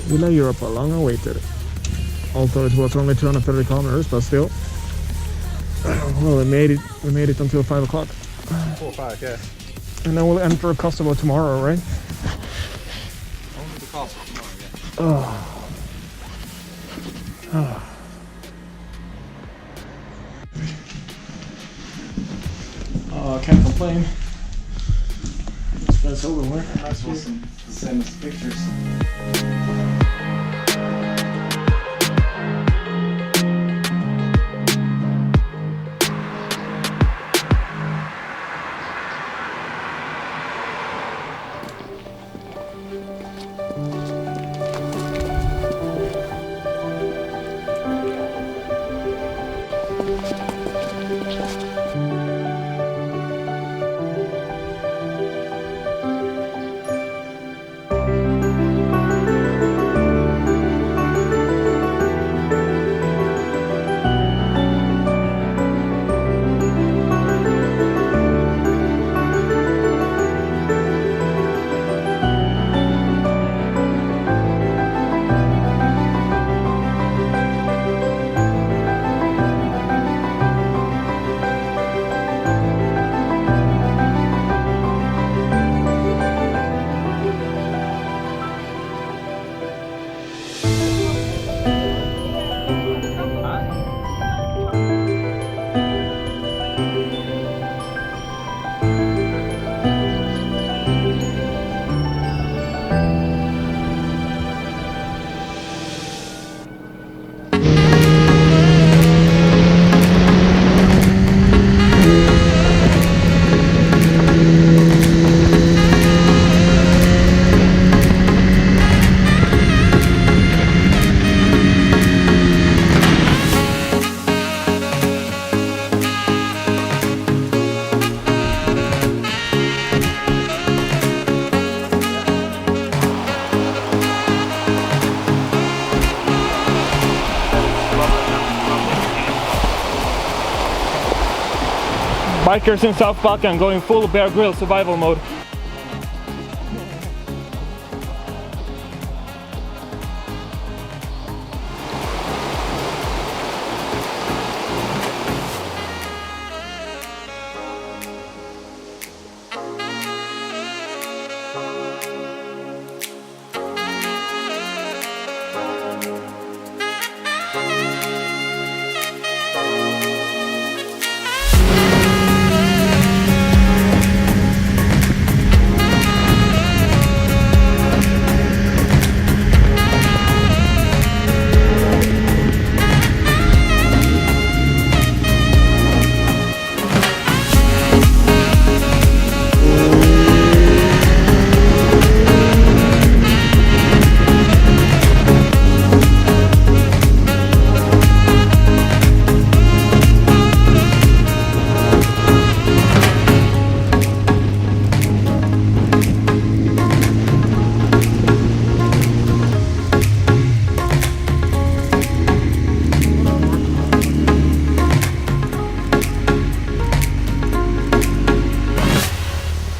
Villa Europa, long awaited. Although it was only 230 kilometers, but still. Well, we made it until 5 o'clock. 4 or 5, yeah. And then we'll enter Kosovo tomorrow, right? Only the Kosovo tomorrow, yeah. I can't complain. That's over with. That wasn't the same as pictures. Bikers in South Balkan going full Bear Grylls survival mode.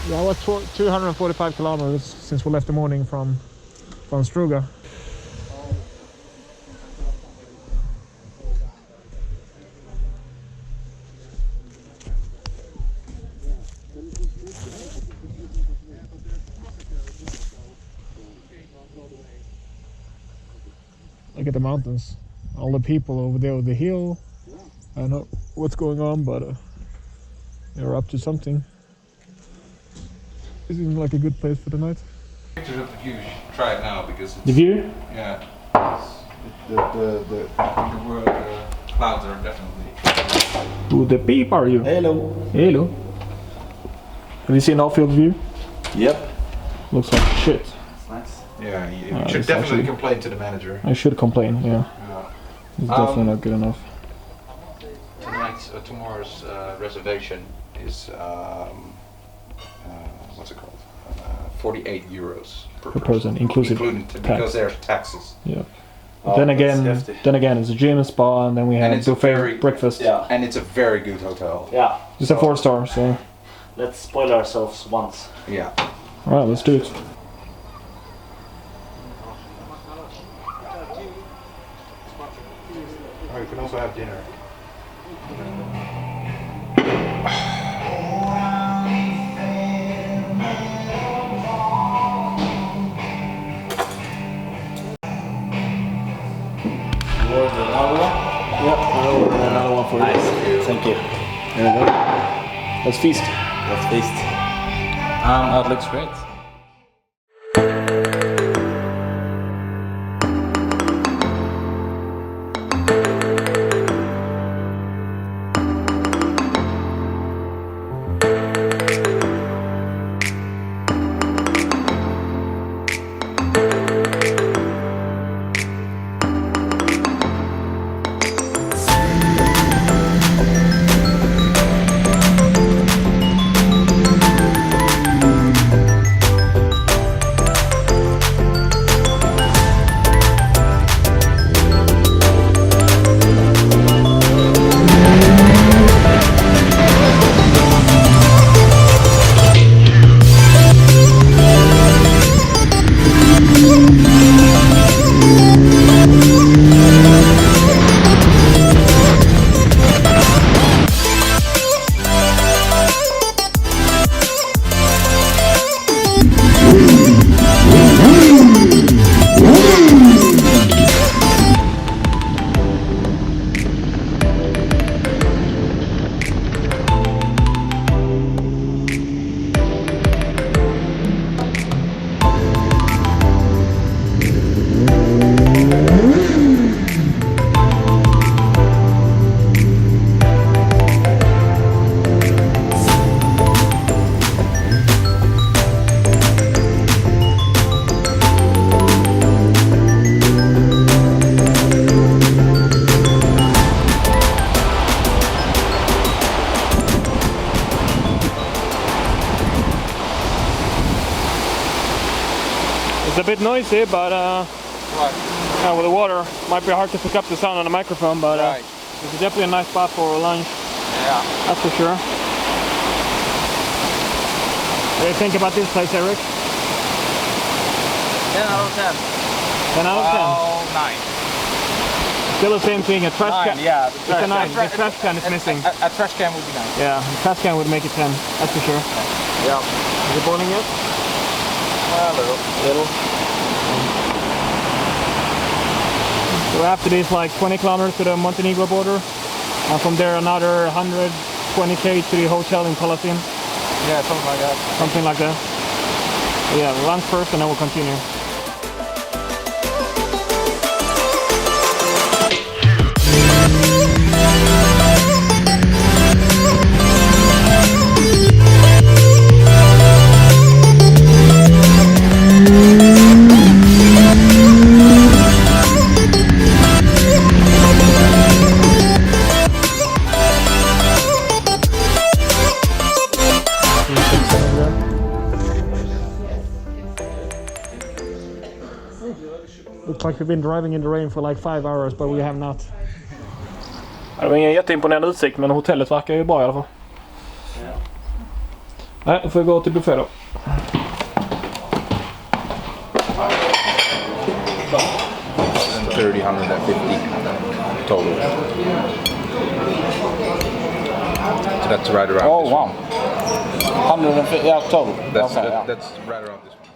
Yeah, it was 245 kilometers since we left the morning from Struga. Look at the mountains, all the people over there with the hill. I don't know what's going on, but they're up to something. This seems like a good place for the night. Pictures of the view, you should try it now because it's... The view? Yeah. The clouds are definitely... Who the beep are you? Hello. Hello. Have you seen off-field view? Yep. Looks like shit. That's nice. Yeah, you should definitely complain to the manager. I should complain, yeah. It's definitely not good enough. Tonight's, tomorrow's reservation is, what's it called? 48 euros per person, inclusive tax. Because there's taxes. Yeah. Oh, then again, it's a gym and spa, and then we have buffet breakfast. Yeah. And it's a very good hotel. Yeah. It's a 4-star, so. Let's spoil ourselves once. Yeah. Alright, let's do it. can also have dinner. You ordered another one? Yep, I ordered another one for you. Nice. Thank you. There we go. Let's feast. Let's feast. That looks great. It's a bit noisy, but with the water, might be hard to pick up the sound on the microphone, but it's definitely a nice spot for lunch. Yeah. That's for sure. What do you think about this place, Eric? 10 out of 10. 10 out of 10? 9. Still the same thing, a trash can. Yeah. It's a 9, the trash can is missing. A trash can would be nice. Yeah, the trash can would make it 10, that's for sure. Yeah. Is it boiling yet? A little. So after this, like 20 kilometers to the Montenegro border, and from there another 120k to the hotel in Colosseum. Yeah, something like that. Something like that. Yeah, lunch first and then we'll continue. Looks like we've been driving in the rain for like 5 hours, but we have not. Det var ingen jätteimponerande utsikt, men hotellet verkar ju bra i alla fall. Ja. Nej, då får vi gå till buffé då. $150 total. So that's right around. Oh this wow. 150, yeah, total. That's okay, yeah. that's right around this one.